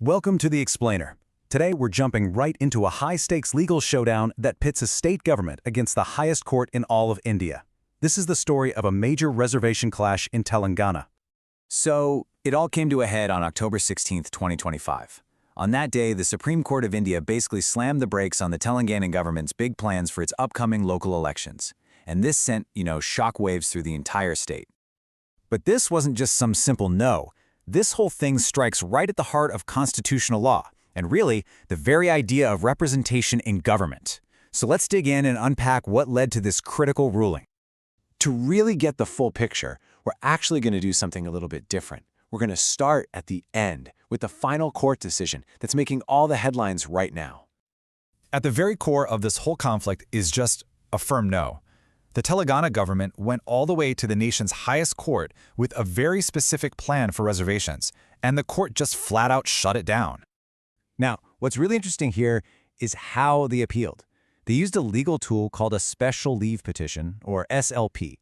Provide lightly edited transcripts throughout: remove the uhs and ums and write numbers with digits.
Welcome to The Explainer. Today we're jumping right into a high-stakes legal showdown that pits a state government against the highest court in all of India. This is the story of a major reservation clash in Telangana. So, it all came to a head on October 16, 2025. On that day, the Supreme Court of India basically slammed the brakes on the Telangana government's big plans for its upcoming local elections. And this sent, shockwaves through the entire state. But this wasn't just some simple no. This whole thing strikes right at the heart of constitutional law, and really, the very idea of representation in government. So let's dig in and unpack what led to this critical ruling. To really get the full picture, we're actually going to do something a little bit different. We're going to start at the end with the final court decision that's making all the headlines right now. At the very core of this whole conflict is just a firm no. The Telangana government went all the way to the nation's highest court with a very specific plan for reservations, and the court just flat out shut it down. Now, what's really interesting here is how they appealed. They used a legal tool called a special leave petition, or SLP.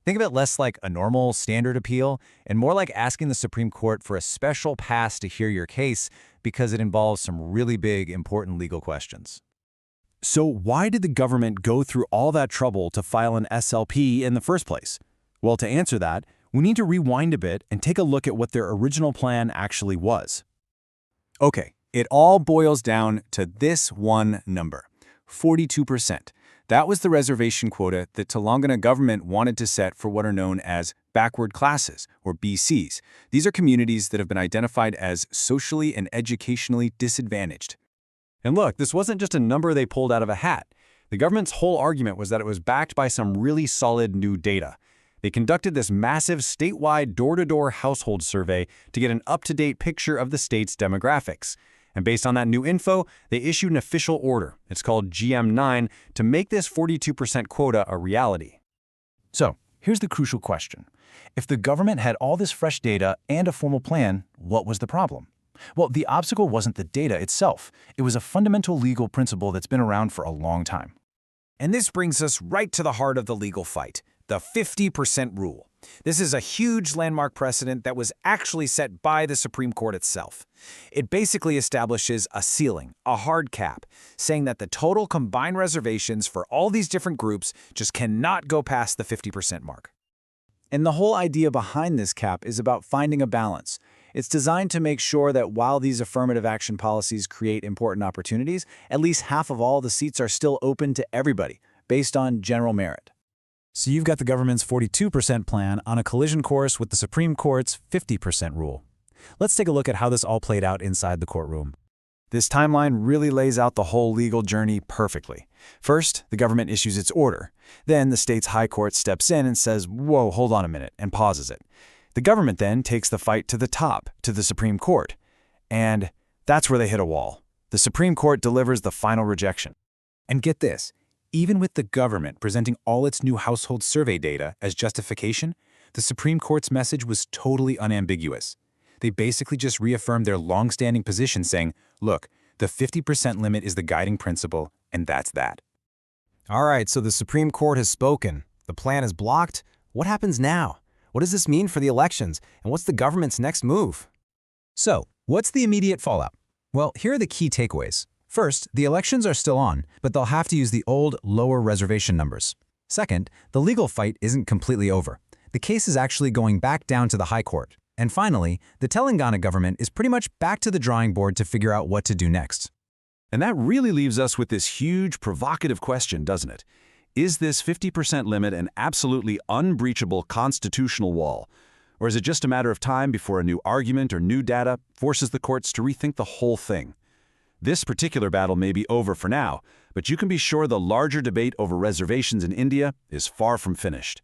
Think of it less like a normal standard appeal and more like asking the Supreme Court for a special pass to hear your case because it involves some really big, important legal questions. So why did the government go through all that trouble to file an SLP in the first place? Well, to answer that, we need to rewind a bit and take a look at what their original plan actually was. Okay, it all boils down to this one number, 42%. That was the reservation quota that Telangana government wanted to set for what are known as backward classes, or BCs. These are communities that have been identified as socially and educationally disadvantaged. And look, this wasn't just a number they pulled out of a hat. The government's whole argument was that it was backed by some really solid new data. They conducted this massive statewide door-to-door household survey to get an up-to-date picture of the state's demographics. And based on that new info, they issued an official order. It's called GM9 to make this 42% quota a reality. So, here's the crucial question. If the government had all this fresh data and a formal plan, what was the problem? Well, the obstacle wasn't the data itself. It was a fundamental legal principle that's been around for a long time. And this brings us right to the heart of the legal fight, the 50% rule. This is a huge landmark precedent that was actually set by the Supreme Court itself. It basically establishes a ceiling, a hard cap, saying that the total combined reservations for all these different groups just cannot go past the 50% mark. And the whole idea behind this cap is about finding a balance. It's designed to make sure that while these affirmative action policies create important opportunities, at least half of all the seats are still open to everybody, based on general merit. So you've got the government's 42% plan on a collision course with the Supreme Court's 50% rule. Let's take a look at how this all played out inside the courtroom. This timeline really lays out the whole legal journey perfectly. First, the government issues its order. Then the state's high court steps in and says, "Whoa, hold on a minute," and pauses it. The government then takes the fight to the top, to the Supreme Court. And that's where they hit a wall. The Supreme Court delivers the final rejection. And get this, even with the government presenting all its new household survey data as justification, the Supreme Court's message was totally unambiguous. They basically just reaffirmed their long-standing position saying, look, the 50% limit is the guiding principle, and that's that. All right, so the Supreme Court has spoken. The plan is blocked. What happens now? What does this mean for the elections, and what's the government's next move? So, what's the immediate fallout? Well, here are the key takeaways. First, the elections are still on, but they'll have to use the old, lower reservation numbers. Second, the legal fight isn't completely over. The case is actually going back down to the High Court. And finally, the Telangana government is pretty much back to the drawing board to figure out what to do next. And that really leaves us with this huge, provocative question, doesn't it? Is this 50% limit an absolutely unbreachable constitutional wall? Or is it just a matter of time before a new argument or new data forces the courts to rethink the whole thing? This particular battle may be over for now, but you can be sure the larger debate over reservations in India is far from finished.